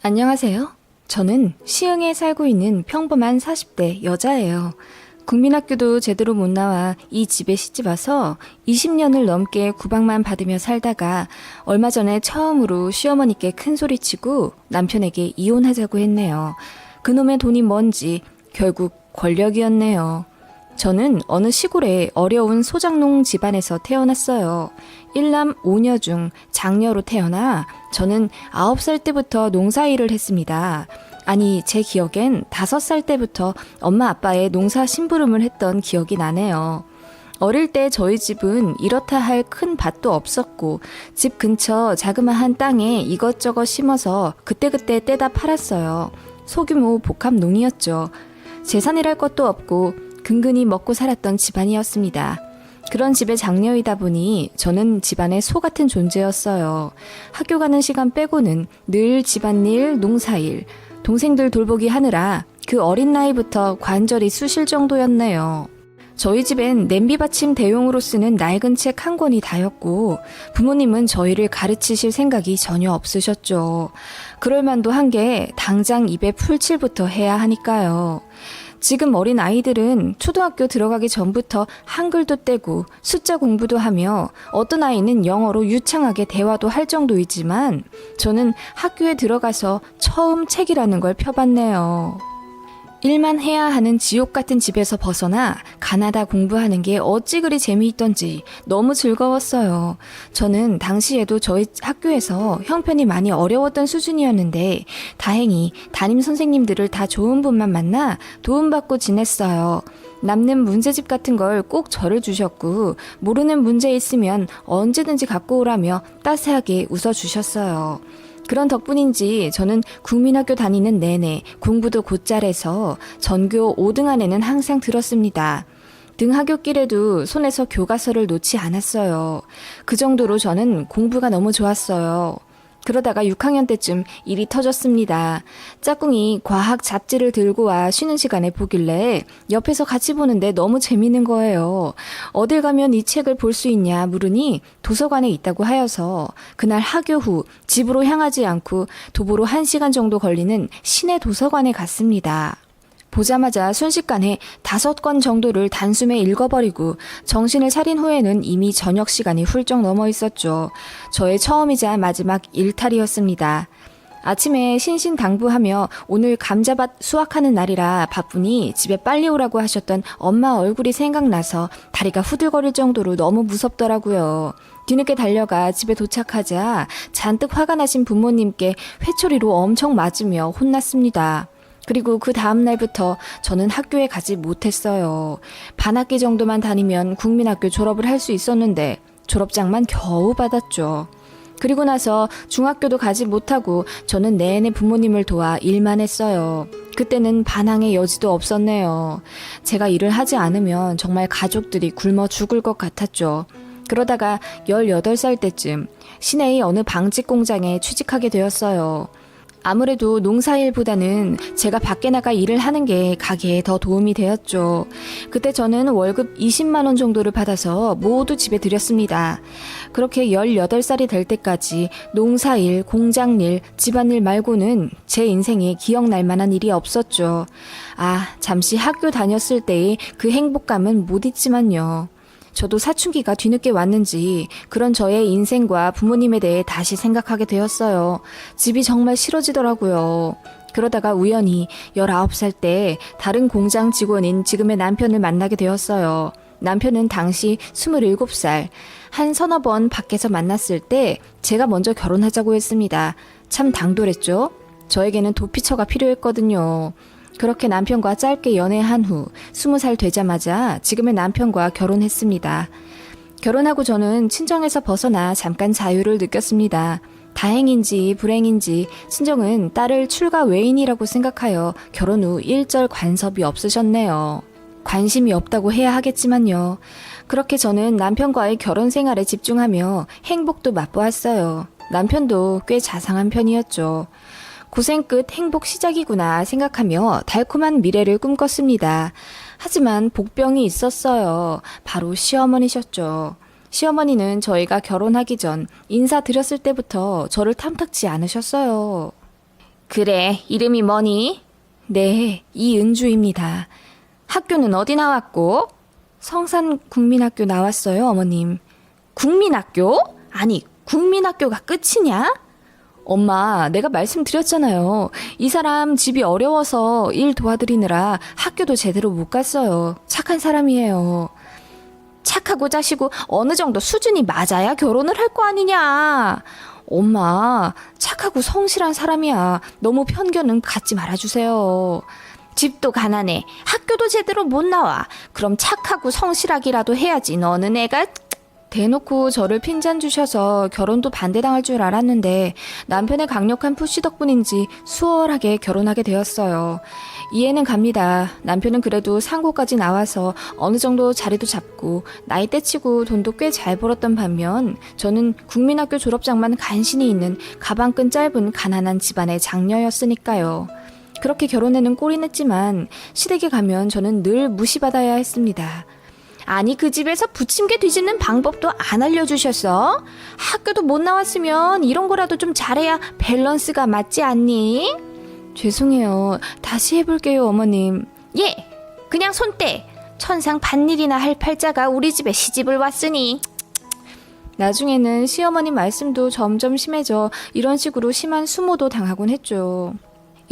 안녕하세요. 저는 시흥에 살고 있는 평범한 40대 여자예요. 국민학교도 제대로 못 나와 이 집에 시집 와서 20년을 넘게 구박만 받으며 살다가 얼마 전에 처음으로 시어머니께 큰 소리치고 남편에게 이혼하자고 했네요. 그놈의 돈이 뭔지 결국 권력이었네요. 저는 어느 시골의 어려운 소작농 집안에서 태어났어요. 1남 5녀 중 장녀로 태어나 저는 9살 때부터 농사일을 했습니다. 아니, 제 기억엔 5살 때부터 엄마 아빠의 농사 심부름을 했던 기억이 나네요. 어릴 때 저희 집은 이렇다 할 큰 밭도 없었고 집 근처 자그마한 땅에 이것저것 심어서 그때그때 떼다 팔았어요. 소규모 복합농이었죠. 재산이랄 것도 없고 근근히 먹고 살았던 집안이었습니다. 그런 집의 장녀이다 보니 저는 집안의 소 같은 존재였어요. 학교 가는 시간 빼고는 늘 집안일, 농사일, 동생들 돌보기 하느라 그 어린 나이부터 관절이 쑤실 정도였네요. 저희 집엔 냄비 받침 대용으로 쓰는 낡은 책 한 권이 다였고 부모님은 저희를 가르치실 생각이 전혀 없으셨죠. 그럴 만도 한 게 당장 입에 풀칠부터 해야 하니까요. 지금 어린 아이들은 초등학교 들어가기 전부터 한글도 떼고 숫자 공부도 하며 어떤 아이는 영어로 유창하게 대화도 할 정도이지만 저는 학교에 들어가서 처음 책이라는 걸 펴봤네요. 일만 해야 하는 지옥 같은 집에서 벗어나 가나다 공부하는 게 어찌 그리 재미있던지 너무 즐거웠어요. 저는 당시에도 저희 학교에서 형편이 많이 어려웠던 수준이었는데 다행히 담임 선생님들을 다 좋은 분만 만나 도움받고 지냈어요. 남는 문제집 같은 걸 꼭 저를 주셨고 모르는 문제 있으면 언제든지 갖고 오라며 따스하게 웃어주셨어요. 그런 덕분인지 저는 국민학교 다니는 내내 공부도 곧잘해서 전교 5등 안에는 항상 들었습니다. 등하굣길에도 손에서 교과서를 놓지 않았어요. 그 정도로 저는 공부가 너무 좋았어요. 그러다가 6학년 때쯤 일이 터졌습니다. 짝꿍이 과학 잡지를 들고 와 쉬는 시간에 보길래 옆에서 같이 보는데 너무 재밌는 거예요. 어딜 가면 이 책을 볼 수 있냐 물으니 도서관에 있다고 하여서 그날 하교 후 집으로 향하지 않고 도보로 1시간 정도 걸리는 시내 도서관에 갔습니다. 보자마자 순식간에 5권 정도를 단숨에 읽어버리고 정신을 차린 후에는 이미 저녁 시간이 훌쩍 넘어 있었죠. 저의 처음이자 마지막 일탈이었습니다. 아침에 신신당부하며 오늘 감자밭 수확하는 날이라 바쁘니 집에 빨리 오라고 하셨던 엄마 얼굴이 생각나서 다리가 후들거릴 정도로 너무 무섭더라고요. 뒤늦게 달려가 집에 도착하자 잔뜩 화가 나신 부모님께 회초리로 엄청 맞으며 혼났습니다. 그리고 그 다음 날부터 저는 학교에 가지 못했어요. 반학기 정도만 다니면 국민학교 졸업을 할 수 있었는데 졸업장만 겨우 받았죠. 그리고 나서 중학교도 가지 못하고 저는 내내 부모님을 도와 일만 했어요. 그때는 반항의 여지도 없었네요. 제가 일을 하지 않으면 정말 가족들이 굶어 죽을 것 같았죠. 그러다가 18살 때쯤 시내의 어느 방직 공장에 취직하게 되었어요. 아무래도 농사일보다는 제가 밖에 나가 일을 하는 게 가게에 더 도움이 되었죠. 그때 저는 월급 20만 원 정도를 받아서 모두 집에 들였습니다. 그렇게 18살이 될 때까지 농사일, 공장일, 집안일 말고는 제 인생에 기억날 만한 일이 없었죠. 잠시 학교 다녔을 때의 그 행복감은 못 잊지만요. 저도 사춘기가 뒤늦게 왔는지 그런 저의 인생과 부모님에 대해 다시 생각하게 되었어요. 집이 정말 싫어지더라고요. 그러다가 우연히 19살 때 다른 공장 직원인 지금의 남편을 만나게 되었어요. 남편은 당시 27살, 한 서너 번 밖에서 만났을 때 제가 먼저 결혼하자고 했습니다. 참 당돌했죠? 저에게는 도피처가 필요했거든요. 그렇게 남편과 짧게 연애한 후 20살 되자마자 지금의 남편과 결혼했습니다. 결혼하고 저는 친정에서 벗어나 잠깐 자유를 느꼈습니다. 다행인지 불행인지 친정은 딸을 출가 외인이라고 생각하여 결혼 후 일절 간섭이 없으셨네요. 관심이 없다고 해야 하겠지만요. 그렇게 저는 남편과의 결혼 생활에 집중하며 행복도 맛보았어요. 남편도 꽤 자상한 편이었죠. 고생 끝 행복 시작이구나 생각하며 달콤한 미래를 꿈꿨습니다. 하지만 복병이 있었어요. 바로 시어머니셨죠. 시어머니는 저희가 결혼하기 전 인사드렸을 때부터 저를 탐탁지 않으셨어요. 그래, 이름이 뭐니? 네, 이은주입니다. 학교는 어디 나왔고? 성산국민학교 나왔어요, 어머님. 국민학교? 아니, 국민학교가 끝이냐? 엄마, 내가 말씀드렸잖아요. 이 사람 집이 어려워서 일 도와드리느라 학교도 제대로 못 갔어요. 착한 사람이에요. 착하고 자시고 어느 정도 수준이 맞아야 결혼을 할 거 아니냐. 엄마, 착하고 성실한 사람이야. 너무 편견은 갖지 말아주세요. 집도 가난해. 학교도 제대로 못 나와. 그럼 착하고 성실하기라도 해야지. 너는 애가... 대놓고 저를 핀잔 주셔서 결혼도 반대당할 줄 알았는데 남편의 강력한 푸시 덕분인지 수월하게 결혼하게 되었어요. 이해는 갑니다. 남편은 그래도 상고까지 나와서 어느 정도 자리도 잡고 나이대 치고 돈도 꽤 잘 벌었던 반면 저는 국민학교 졸업장만 간신히 있는 가방끈 짧은 가난한 집안의 장녀였으니까요. 그렇게 결혼에는 꼴이 냈지만 시댁에 가면 저는 늘 무시받아야 했습니다. 아니, 그 집에서 부침개 뒤집는 방법도 안 알려주셨어? 학교도 못 나왔으면 이런 거라도 좀 잘해야 밸런스가 맞지 않니? 죄송해요. 다시 해볼게요, 어머님. 예, 그냥 손 떼. 천상 밭일이나 할 팔자가 우리 집에 시집을 왔으니. 나중에는 시어머니 말씀도 점점 심해져 이런 식으로 심한 수모도 당하곤 했죠.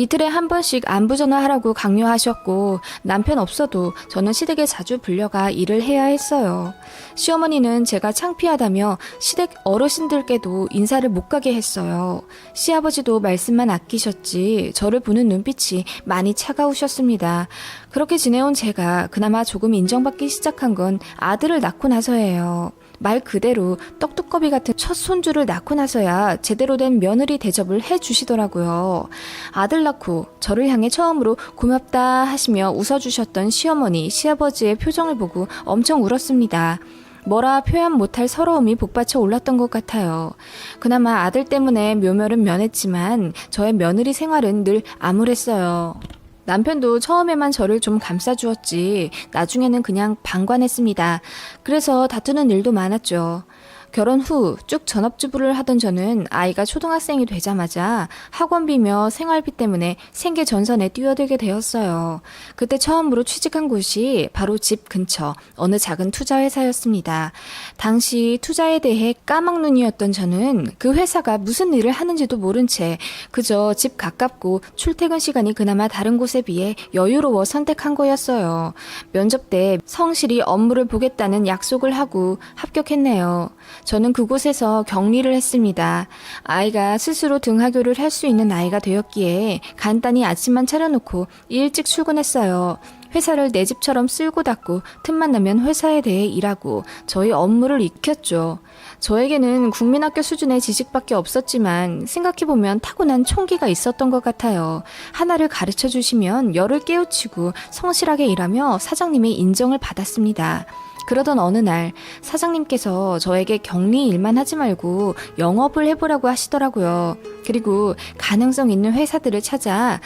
이틀에 한 번씩 안부 전화하라고 강요하셨고 남편 없어도 저는 시댁에 자주 불려가 일을 해야 했어요. 시어머니는 제가 창피하다며 시댁 어르신들께도 인사를 못 가게 했어요. 시아버지도 말씀만 아끼셨지 저를 보는 눈빛이 많이 차가우셨습니다. 그렇게 지내온 제가 그나마 조금 인정받기 시작한 건 아들을 낳고 나서예요. 말 그대로 떡두꺼비 같은 첫 손주를 낳고 나서야 제대로 된 며느리 대접을 해주시더라고요. 아들 낳고 저를 향해 처음으로 고맙다 하시며 웃어주셨던 시어머니, 시아버지의 표정을 보고 엄청 울었습니다. 뭐라 표현 못할 서러움이 복받쳐 올랐던 것 같아요. 그나마 아들 때문에 묘멸은 면했지만 저의 며느리 생활은 늘 암울했어요. 남편도 처음에만 저를 좀 감싸주었지 나중에는 그냥 방관했습니다. 그래서 다투는 일도 많았죠. 결혼 후 쭉 전업주부를 하던 저는 아이가 초등학생이 되자마자 학원비며 생활비 때문에 생계 전선에 뛰어들게 되었어요. 그때 처음으로 취직한 곳이 바로 집 근처 어느 작은 투자회사였습니다. 당시 투자에 대해 까막눈이었던 저는 그 회사가 무슨 일을 하는지도 모른 채 그저 집 가깝고 출퇴근 시간이 그나마 다른 곳에 비해 여유로워 선택한 거였어요. 면접 때 성실히 업무를 보겠다는 약속을 하고 합격했네요. 저는 그곳에서 격리를 했습니다. 아이가 스스로 등하교를 할 수 있는 나이가 되었기에 간단히 아침만 차려놓고 일찍 출근했어요. 회사를 내 집처럼 쓸고 닦고 틈만 나면 회사에 대해 일하고 저희 업무를 익혔죠. 저에게는 국민학교 수준의 지식밖에 없었지만 생각해보면 타고난 총기가 있었던 것 같아요. 하나를 가르쳐 주시면 열을 깨우치고 성실하게 일하며 사장님의 인정을 받았습니다. 그러던 어느 날 사장님께서 저에게 격리 일만 하지 말고 영업을 해보라고 하시더라고요. 그리고 가능성 있는 회사들을 찾아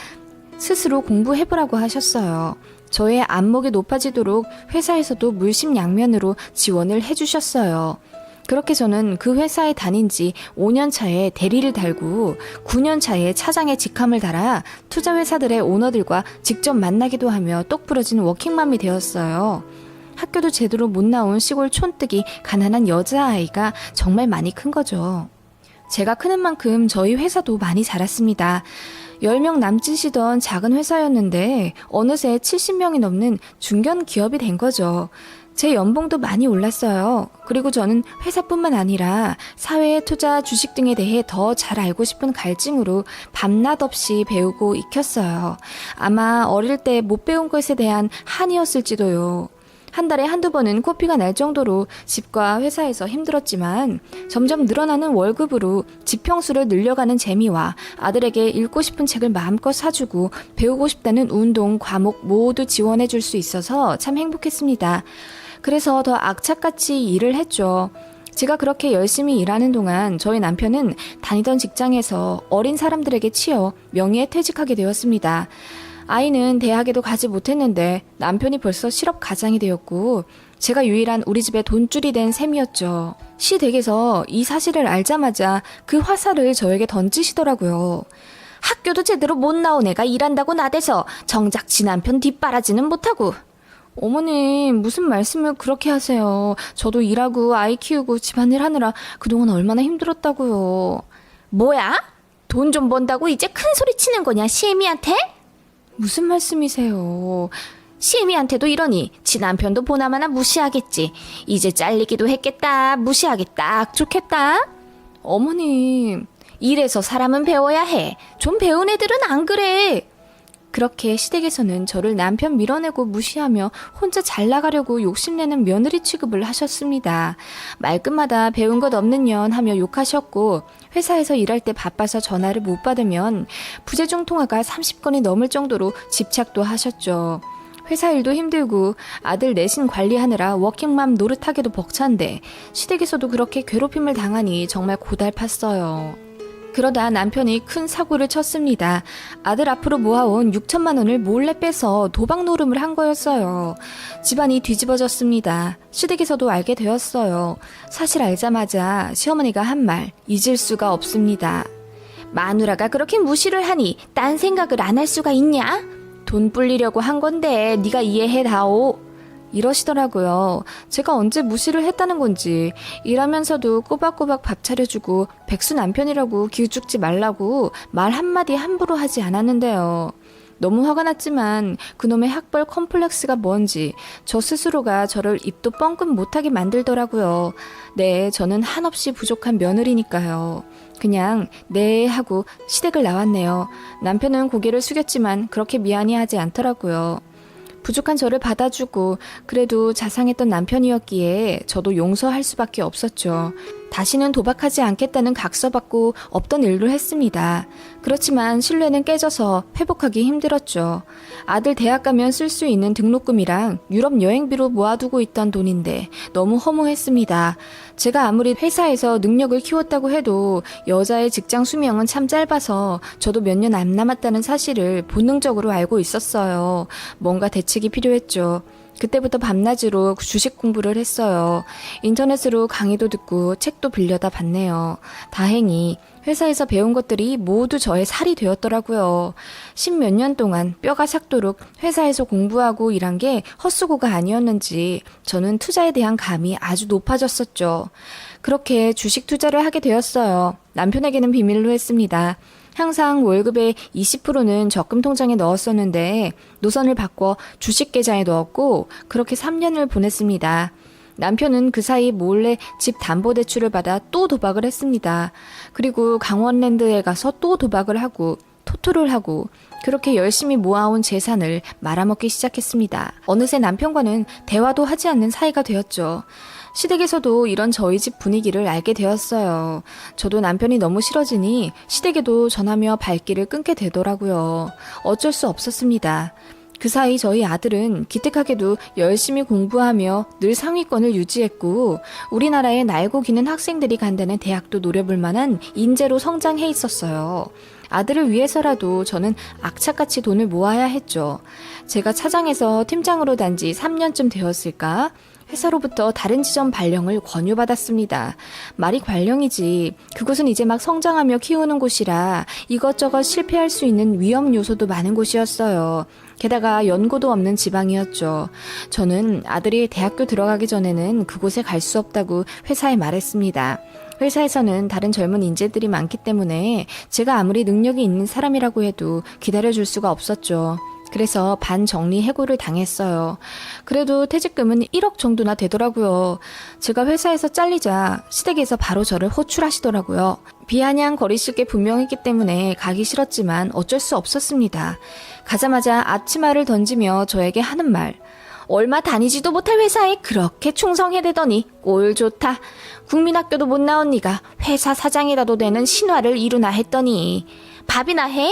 스스로 공부해보라고 하셨어요. 저의 안목이 높아지도록 회사에서도 물심양면으로 지원을 해주셨어요. 그렇게 저는 그 회사에 다닌 지 5년 차에 대리를 달고 9년 차에 차장의 직함을 달아 투자회사들의 오너들과 직접 만나기도 하며 똑부러진 워킹맘이 되었어요. 학교도 제대로 못 나온 시골 촌뜨기 가난한 여자아이가 정말 많이 큰 거죠. 제가 크는 만큼 저희 회사도 많이 자랐습니다. 10명 남짓이던 작은 회사였는데 어느새 70명이 넘는 중견 기업이 된 거죠. 제 연봉도 많이 올랐어요. 그리고 저는 회사뿐만 아니라 사회의 투자, 주식 등에 대해 더 잘 알고 싶은 갈증으로 밤낮 없이 배우고 익혔어요. 아마 어릴 때 못 배운 것에 대한 한이었을지도요. 한 달에 한두 번은 코피가 날 정도로 집과 회사에서 힘들었지만 점점 늘어나는 월급으로 지평수를 늘려가는 재미와 아들에게 읽고 싶은 책을 마음껏 사주고 배우고 싶다는 운동, 과목 모두 지원해 줄 수 있어서 참 행복했습니다. 그래서 더 악착같이 일을 했죠. 제가 그렇게 열심히 일하는 동안 저희 남편은 다니던 직장에서 어린 사람들에게 치여 명예에 퇴직하게 되었습니다. 아이는 대학에도 가지 못했는데 남편이 벌써 실업 가장이 되었고 제가 유일한 우리 집의 돈줄이 된 셈이었죠. 시댁에서 이 사실을 알자마자 그 화살을 저에게 던지시더라고요. 학교도 제대로 못 나온 애가 일한다고 나대서 정작 지 남편 뒷바라지는 못하고. 어머님, 무슨 말씀을 그렇게 하세요. 저도 일하고 아이 키우고 집안일 하느라 그동안 얼마나 힘들었다고요. 뭐야? 돈 좀 번다고 이제 큰 소리 치는 거냐, 시애미한테? 무슨 말씀이세요? 시애미한테도 이러니 지 남편도 보나마나 무시하겠지. 이제 잘리기도 했겠다. 무시하기 딱 좋겠다. 어머님, 이래서 사람은 배워야 해. 좀 배운 애들은 안 그래. 그렇게 시댁에서는 저를 남편 밀어내고 무시하며 혼자 잘 나가려고 욕심내는 며느리 취급을 하셨습니다. 말끝마다 배운 것 없는 년 하며 욕하셨고, 회사에서 일할 때 바빠서 전화를 못 받으면 부재중 통화가 30건이 넘을 정도로 집착도 하셨죠. 회사 일도 힘들고 아들 내신 관리하느라 워킹맘 노릇하기도 벅찬데 시댁에서도 그렇게 괴롭힘을 당하니 정말 고달팠어요. 그러다 남편이 큰 사고를 쳤습니다. 아들 앞으로 모아온 6천만 원을 몰래 빼서 도박 노름을 한 거였어요. 집안이 뒤집어졌습니다. 시댁에서도 알게 되었어요. 사실 알자마자 시어머니가 한 말 잊을 수가 없습니다. 마누라가 그렇게 무시를 하니 딴 생각을 안 할 수가 있냐? 돈 불리려고 한 건데 네가 이해해다오. 이러시더라고요. 제가 언제 무시를 했다는 건지. 일하면서도 꼬박꼬박 밥 차려주고 백수 남편이라고 기죽지 말라고 말 한마디 함부로 하지 않았는데요. 너무 화가 났지만 그놈의 학벌 컴플렉스가 뭔지 저 스스로가 저를 입도 뻥끗 못하게 만들더라고요. 네, 저는 한없이 부족한 며느리니까요. 그냥 네 하고 시댁을 나왔네요. 남편은 고개를 숙였지만 그렇게 미안해 하지 않더라고요. 부족한 저를 받아주고 그래도 자상했던 남편이었기에 저도 용서할 수밖에 없었죠. 다시는 도박하지 않겠다는 각서받고 없던 일을 했습니다. 그렇지만 신뢰는 깨져서 회복하기 힘들었죠. 아들 대학 가면 쓸 수 있는 등록금이랑 유럽 여행비로 모아두고 있던 돈인데 너무 허무했습니다. 제가 아무리 회사에서 능력을 키웠다고 해도 여자의 직장 수명은 참 짧아서 저도 몇 년 안 남았다는 사실을 본능적으로 알고 있었어요. 뭔가 대책이 필요했죠. 그때부터 밤낮으로 주식 공부를 했어요. 인터넷으로 강의도 듣고 책도 빌려다 봤네요. 다행히 회사에서 배운 것들이 모두 저의 살이 되었더라고요. 10몇 년 동안 뼈가 삭도록 회사에서 공부하고 일한 게 헛수고가 아니었는지 저는 투자에 대한 감이 아주 높아졌었죠. 그렇게 주식 투자를 하게 되었어요. 남편에게는 비밀로 했습니다. 항상 월급의 20%는 적금 통장에 넣었었는데 노선을 바꿔 주식 계좌에 넣었고 그렇게 3년을 보냈습니다. 남편은 그 사이 몰래 집 담보대출을 받아 또 도박을 했습니다. 그리고 강원랜드에 가서 또 도박을 하고 토토를 하고 그렇게 열심히 모아온 재산을 말아먹기 시작했습니다. 어느새 남편과는 대화도 하지 않는 사이가 되었죠. 시댁에서도 이런 저희 집 분위기를 알게 되었어요. 저도 남편이 너무 싫어지니 시댁에도 전하며 발길을 끊게 되더라고요. 어쩔 수 없었습니다. 그 사이 저희 아들은 기특하게도 열심히 공부하며 늘 상위권을 유지했고 우리나라에 날고 기는 학생들이 간다는 대학도 노려볼 만한 인재로 성장해 있었어요. 아들을 위해서라도 저는 악착같이 돈을 모아야 했죠. 제가 차장에서 팀장으로 단 지 3년쯤 되었을까? 회사로부터 다른 지점 발령을 권유받았습니다. 말이 관령이지 그곳은 이제 막 성장하며 키우는 곳이라 이것저것 실패할 수 있는 위험 요소도 많은 곳이었어요. 게다가 연고도 없는 지방이었죠. 저는 아들이 대학교 들어가기 전에는 그곳에 갈 수 없다고 회사에 말했습니다. 회사에서는 다른 젊은 인재들이 많기 때문에 제가 아무리 능력이 있는 사람이라고 해도 기다려줄 수가 없었죠. 그래서 반정리 해고를 당했어요. 그래도 퇴직금은 1억 정도나 되더라고요. 제가 회사에서 잘리자 시댁에서 바로 저를 호출하시더라고요. 비아냥 거리실 게 분명했기 때문에 가기 싫었지만 어쩔 수 없었습니다. 가자마자 앞치마를 던지며 저에게 하는 말. 얼마 다니지도 못할 회사에 그렇게 충성해대더니 꼴 좋다. 국민학교도 못 나온 네가 회사 사장이라도 되는 신화를 이루나 했더니 밥이나 해?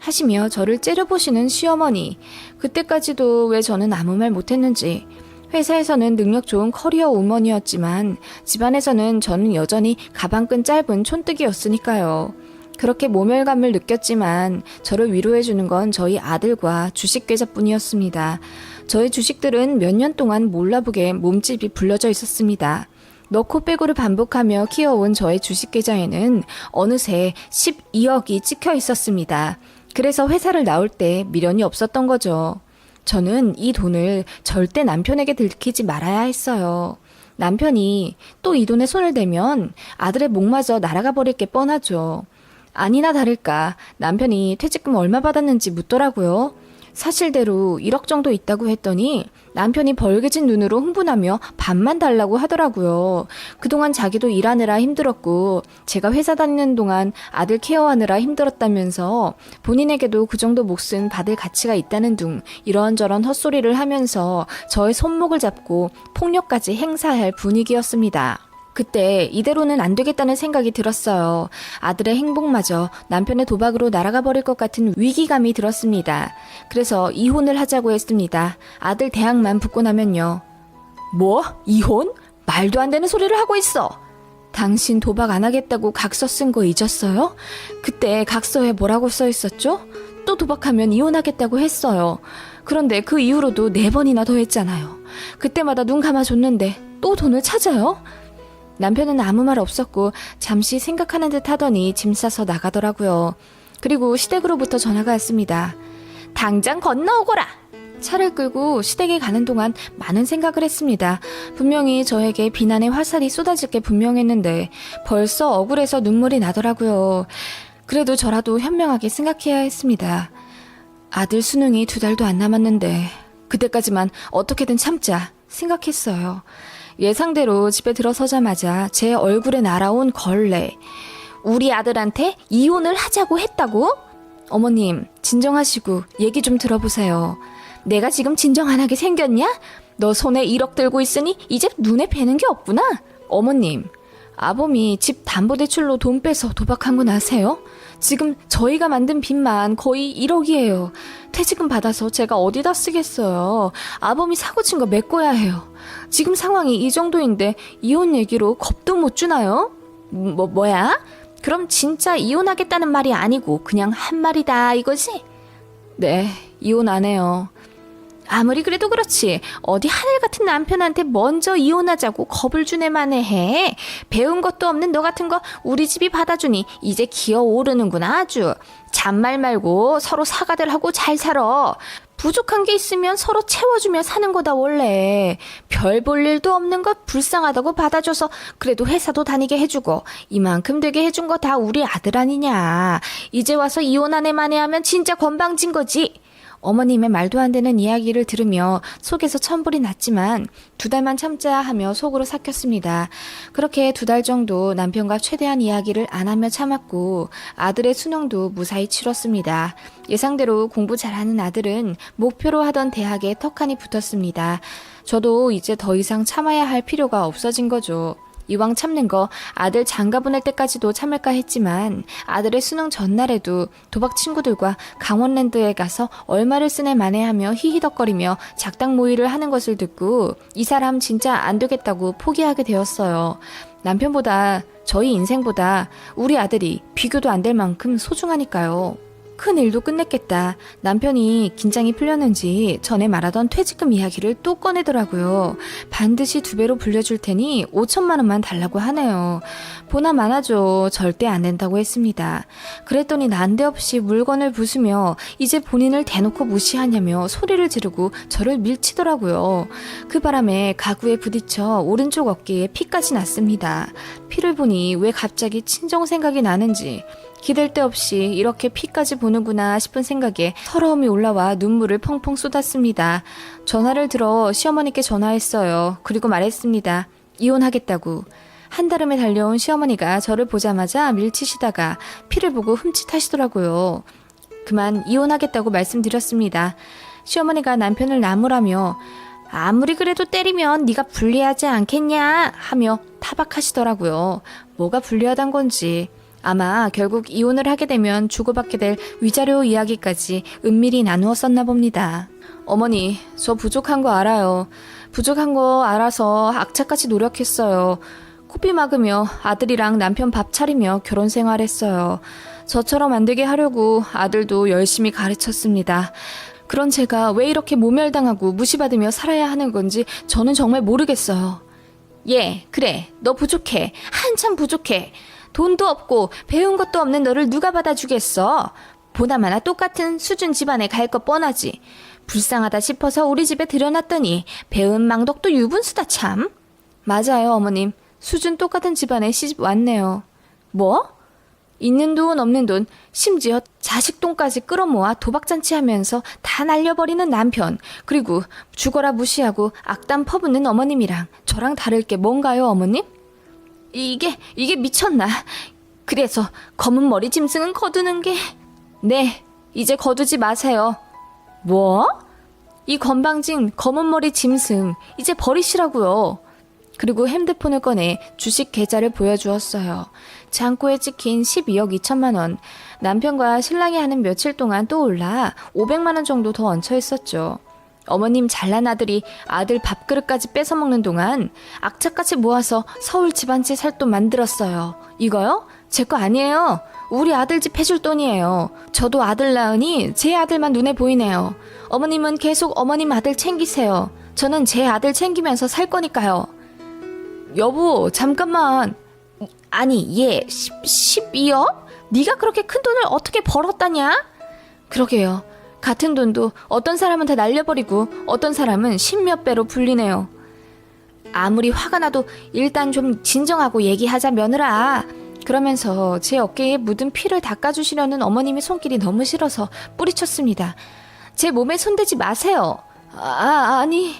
하시며 저를 째려보시는 시어머니. 그때까지도 왜 저는 아무 말 못했는지. 회사에서는 능력 좋은 커리어 우먼이었지만 집안에서는 저는 여전히 가방끈 짧은 촌뜨기였으니까요. 그렇게 모멸감을 느꼈지만 저를 위로해주는 건 저희 아들과 주식 계좌뿐이었습니다. 저희 주식들은 몇 년 동안 몰라보게 몸집이 불려져 있었습니다. 넣고 빼고를 반복하며 키워온 저의 주식 계좌에는 어느새 12억이 찍혀 있었습니다. 그래서 회사를 나올 때 미련이 없었던 거죠. 저는 이 돈을 절대 남편에게 들키지 말아야 했어요. 남편이 또 이 돈에 손을 대면 아들의 목마저 날아가 버릴 게 뻔하죠. 아니나 다를까 남편이 퇴직금 얼마 받았는지 묻더라고요. 사실대로 1억 정도 있다고 했더니 남편이 벌개진 눈으로 흥분하며 반만 달라고 하더라고요. 그동안 자기도 일하느라 힘들었고 제가 회사 다니는 동안 아들 케어하느라 힘들었다면서 본인에게도 그 정도 몫은 받을 가치가 있다는 둥 이런저런 헛소리를 하면서 저의 손목을 잡고 폭력까지 행사할 분위기였습니다. 그때 이대로는 안 되겠다는 생각이 들었어요. 아들의 행복마저 남편의 도박으로 날아가 버릴 것 같은 위기감이 들었습니다. 그래서 이혼을 하자고 했습니다. 아들 대학만 붙고 나면요. 뭐? 이혼? 말도 안 되는 소리를 하고 있어. 당신 도박 안 하겠다고 각서 쓴 거 잊었어요? 그때 각서에 뭐라고 써 있었죠? 또 도박하면 이혼하겠다고 했어요. 그런데 그 이후로도 4번이나 더 했잖아요. 그때마다 눈 감아줬는데 또 돈을 찾아요? 남편은 아무 말 없었고 잠시 생각하는 듯 하더니 짐 싸서 나가더라고요. 그리고 시댁으로부터 전화가 왔습니다. 당장 건너오거라! 차를 끌고 시댁에 가는 동안 많은 생각을 했습니다. 분명히 저에게 비난의 화살이 쏟아질 게 분명했는데 벌써 억울해서 눈물이 나더라고요. 그래도 저라도 현명하게 생각해야 했습니다. 아들 수능이 2달도 안 남았는데 그때까지만 어떻게든 참자 생각했어요. 예상대로 집에 들어서자마자 제 얼굴에 날아온 걸레. 우리 아들한테 이혼을 하자고 했다고? 어머님, 진정하시고 얘기 좀 들어보세요. 내가 지금 진정 안 하게 생겼냐? 너 손에 1억 들고 있으니 이제 눈에 뵈는 게 없구나? 어머님, 아범이 집 담보대출로 돈 빼서 도박한 건 아세요? 지금 저희가 만든 빚만 거의 1억이에요. 퇴직금 받아서 제가 어디다 쓰겠어요. 아범이 사고친 거 메꿔야 해요. 지금 상황이 이 정도인데 이혼 얘기로 겁도 못 주나요? 뭐야? 그럼 진짜 이혼하겠다는 말이 아니고 그냥 한 말이다 이거지? 네, 이혼 안 해요. 아무리 그래도 그렇지 어디 하늘 같은 남편한테 먼저 이혼하자고 겁을 주네 만해. 배운 것도 없는 너 같은 거 우리 집이 받아주니 이제 기어오르는구나 아주. 잔말 말고 서로 사과들 하고 잘 살아. 부족한 게 있으면 서로 채워주며 사는 거다 원래. 별 볼 일도 없는 거 불쌍하다고 받아줘서 그래도 회사도 다니게 해주고 이만큼 되게 해준 거 다 우리 아들 아니냐. 이제 와서 이혼 안 해 만해하면 진짜 건방진 거지. 어머님의 말도 안 되는 이야기를 들으며 속에서 천불이 났지만 2달만 참자 하며 속으로 삭혔습니다. 그렇게 2달 정도 남편과 최대한 이야기를 안 하며 참았고 아들의 수능도 무사히 치렀습니다. 예상대로 공부 잘하는 아들은 목표로 하던 대학에 턱하니 붙었습니다. 저도 이제 더 이상 참아야 할 필요가 없어진 거죠. 이왕 참는 거 아들 장가 보낼 때까지도 참을까 했지만 아들의 수능 전날에도 도박 친구들과 강원랜드에 가서 얼마를 쓰네 마네하며 히히덕거리며 작당 모의를 하는 것을 듣고 이 사람 진짜 안 되겠다고 포기하게 되었어요. 남편보다 저희 인생보다 우리 아들이 비교도 안 될 만큼 소중하니까요. 큰 일도 끝냈겠다. 남편이 긴장이 풀렸는지 전에 말하던 퇴직금 이야기를 또 꺼내더라고요. 반드시 2배로 불려줄 테니 5천만 원만 달라고 하네요. 보나 마나죠. 절대 안 된다고 했습니다. 그랬더니 난데없이 물건을 부수며 이제 본인을 대놓고 무시하냐며 소리를 지르고 저를 밀치더라고요. 그 바람에 가구에 부딪혀 오른쪽 어깨에 피까지 났습니다. 피를 보니 왜 갑자기 친정 생각이 나는지 기댈 데 없이 이렇게 피까지 보는구나 싶은 생각에 서러움이 올라와 눈물을 펑펑 쏟았습니다. 전화를 들어 시어머니께 전화했어요. 그리고 말했습니다. 이혼하겠다고. 한달음에 달려온 시어머니가 저를 보자마자 밀치시다가 피를 보고 흠칫하시더라고요. 그만 이혼하겠다고 말씀드렸습니다. 시어머니가 남편을 나무라며 아무리 그래도 때리면 네가 불리하지 않겠냐 하며 타박하시더라고요. 뭐가 불리하단 건지. 아마 결국 이혼을 하게 되면 주고받게 될 위자료 이야기까지 은밀히 나누었었나 봅니다. 어머니, 저 부족한 거 알아요. 부족한 거 알아서 악착같이 노력했어요. 코피 막으며 아들이랑 남편 밥 차리며 결혼 생활했어요. 저처럼 안 되게 하려고 아들도 열심히 가르쳤습니다. 그런 제가 왜 이렇게 모멸당하고 무시받으며 살아야 하는 건지 저는 정말 모르겠어요. 그래. 너 부족해. 한참 부족해. 돈도 없고 배운 것도 없는 너를 누가 받아주겠어. 보나마나 똑같은 수준 집안에 갈 것 뻔하지. 불쌍하다 싶어서 우리 집에 들여놨더니 배은 망덕도 유분수다 참. 맞아요, 어머님. 수준 똑같은 집안에 시집 왔네요. 뭐? 있는 돈 없는 돈 심지어 자식 돈까지 끌어모아 도박잔치 하면서 다 날려버리는 남편, 그리고 죽어라 무시하고 악담 퍼붓는 어머님이랑 저랑 다를 게 뭔가요, 어머님? 이게 미쳤나. 그래서 검은 머리 짐승은 거두는 게... 네, 이제 거두지 마세요. 뭐? 이 건방진 검은 머리 짐승 이제 버리시라고요. 그리고 핸드폰을 꺼내 주식 계좌를 보여주었어요. 창고에 찍힌 12억 2천만 원. 남편과 신랑이 하는 며칠 동안 또 올라 500만 원 정도 더 얹혀 있었죠. 어머님 잘난 아들이 아들 밥그릇까지 뺏어먹는 동안 악착같이 모아서 서울 집 한 채 살 돈 만들었어요. 이거요? 제 거 아니에요. 우리 아들 집 해줄 돈이에요. 저도 아들 낳으니 제 아들만 눈에 보이네요. 어머님은 계속 어머님 아들 챙기세요. 저는 제 아들 챙기면서 살 거니까요. 여보, 잠깐만. 아니, 얘 12억? 네가 그렇게 큰 돈을 어떻게 벌었다냐? 그러게요. 같은 돈도 어떤 사람은 다 날려버리고 어떤 사람은 10몇 배로 불리네요. 아무리 화가 나도 일단 좀 진정하고 얘기하자 며느라. 그러면서 제 어깨에 묻은 피를 닦아주시려는 어머님의 손길이 너무 싫어서 뿌리쳤습니다. 제 몸에 손대지 마세요. 아니,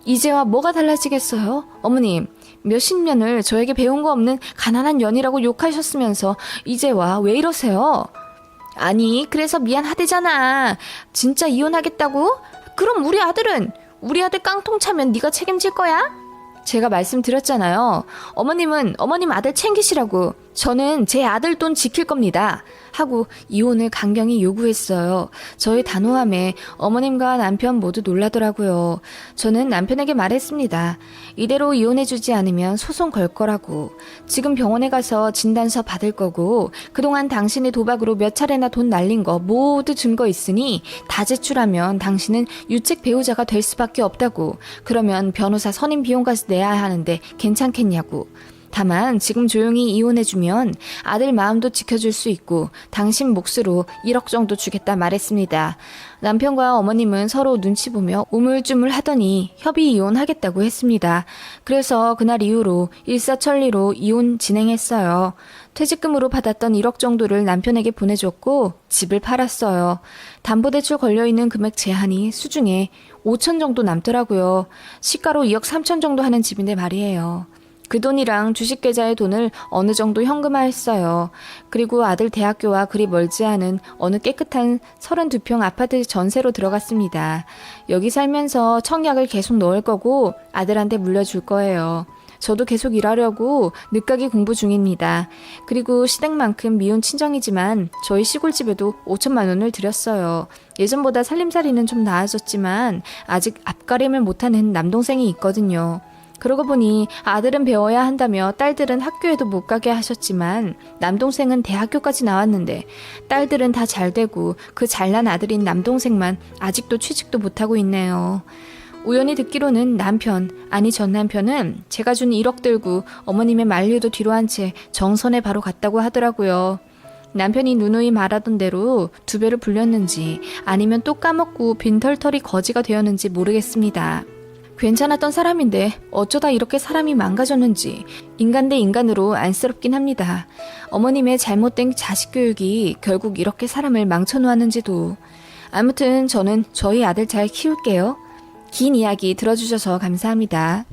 이제와 뭐가 달라지겠어요? 어머님, 몇십 년을 저에게 배운 거 없는 가난한 년이라고 욕하셨으면서 이제와 왜 이러세요? 아니, 그래서 미안하대잖아. 진짜 이혼하겠다고? 그럼 우리 아들 깡통 차면 네가 책임질 거야? 제가 말씀드렸잖아요. 어머님은 어머님 아들 챙기시라고. 저는 제 아들 돈 지킬 겁니다. 하고 이혼을 강경히 요구했어요. 저의 단호함에 어머님과 남편 모두 놀라더라고요. 저는 남편에게 말했습니다. 이대로 이혼해주지 않으면 소송 걸 거라고. 지금 병원에 가서 진단서 받을 거고 그동안 당신의 도박으로 몇 차례나 돈 날린 거 모두 증거 있으니 다 제출하면 당신은 유책 배우자가 될 수밖에 없다고. 그러면 변호사 선임 비용까지 내야 하는데 괜찮겠냐고. 다만 지금 조용히 이혼해주면 아들 마음도 지켜줄 수 있고 당신 몫으로 1억 정도 주겠다 말했습니다. 남편과 어머님은 서로 눈치 보며 우물쭈물 하더니 협의 이혼하겠다고 했습니다. 그래서 그날 이후로 일사천리로 이혼 진행했어요. 퇴직금으로 받았던 1억 정도를 남편에게 보내줬고 집을 팔았어요. 담보대출 걸려있는 금액 제한이 수중에 5천 정도 남더라고요. 시가로 2억 3천 정도 하는 집인데 말이에요. 그 돈이랑 주식계좌의 돈을 어느 정도 현금화했어요. 그리고 아들 대학교와 그리 멀지 않은 어느 깨끗한 32평 아파트 전세로 들어갔습니다. 여기 살면서 청약을 계속 넣을 거고 아들한테 물려줄 거예요. 저도 계속 일하려고 늦가기 공부 중입니다. 그리고 시댁만큼 미운 친정이지만 저희 시골집에도 5천만 원을 들였어요. 예전보다 살림살이는 좀 나아졌지만 아직 앞가림을 못하는 남동생이 있거든요. 그러고 보니 아들은 배워야 한다며 딸들은 학교에도 못 가게 하셨지만 남동생은 대학교까지 나왔는데 딸들은 다 잘되고 그 잘난 아들인 남동생만 아직도 취직도 못하고 있네요. 우연히 듣기로는 전 남편은 제가 준 1억 들고 어머님의 만류도 뒤로 한 채 정선에 바로 갔다고 하더라고요. 남편이 누누이 말하던 대로 2배를 불렸는지 아니면 또 까먹고 빈털털이 거지가 되었는지 모르겠습니다. 괜찮았던 사람인데 어쩌다 이렇게 사람이 망가졌는지 인간 대 인간으로 안쓰럽긴 합니다. 어머님의 잘못된 자식 교육이 결국 이렇게 사람을 망쳐놓았는지도. 아무튼 저는 저희 아들 잘 키울게요. 긴 이야기 들어주셔서 감사합니다.